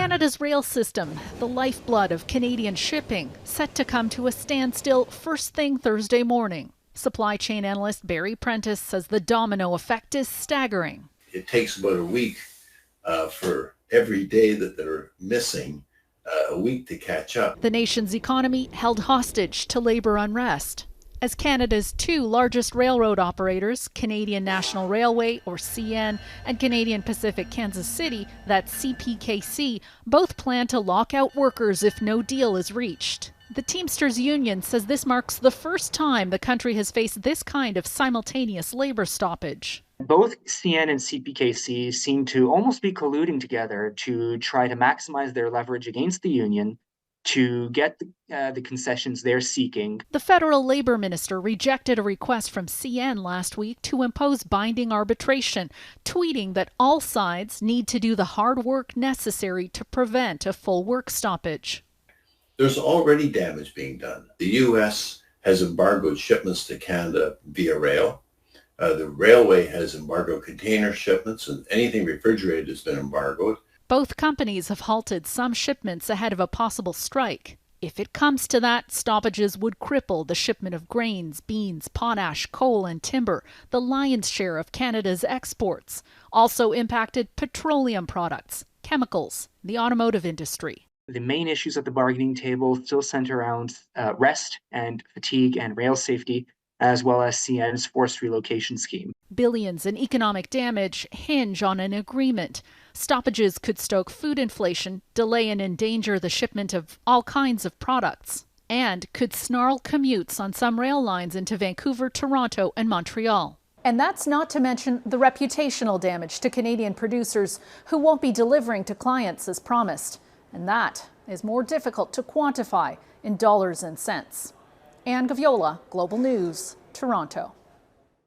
Canada's rail system, the lifeblood of Canadian shipping, set to come to a standstill first thing Thursday morning. Supply chain analyst Barry Prentice says the domino effect is staggering. It takes about a week for every day that they're missing, a week to catch up. The nation's economy held hostage to labor unrest. As Canada's two largest railroad operators, Canadian National Railway, or CN, and Canadian Pacific Kansas City, that's CPKC, both plan to lock out workers if no deal is reached. The Teamsters Union says this marks the first time the country has faced this kind of simultaneous labor stoppage. Both CN and CPKC seem to almost be colluding together to try to maximize their leverage against the union to get the concessions they're seeking. The federal labor minister rejected a request from CN last week to impose binding arbitration, tweeting that all sides need to do the hard work necessary to prevent a full work stoppage. There's already damage being done. The U.S. has embargoed shipments to Canada via rail. The railway has embargoed container shipments, and anything refrigerated has been embargoed. Both companies have halted some shipments ahead of a possible strike. If it comes to that, stoppages would cripple the shipment of grains, beans, potash, coal, and timber, the lion's share of Canada's exports. Also impacted petroleum products, chemicals, the automotive industry. The main issues at the bargaining table still center around rest and fatigue and rail safety, as well as CN's forced relocation scheme. Billions in economic damage hinge on an agreement. Stoppages could stoke food inflation, delay and endanger the shipment of all kinds of products, and could snarl commutes on some rail lines into Vancouver, Toronto, and Montreal. And that's not to mention the reputational damage to Canadian producers who won't be delivering to clients as promised. And that is more difficult to quantify in dollars and cents. Anne Gaviola, Global News, Toronto.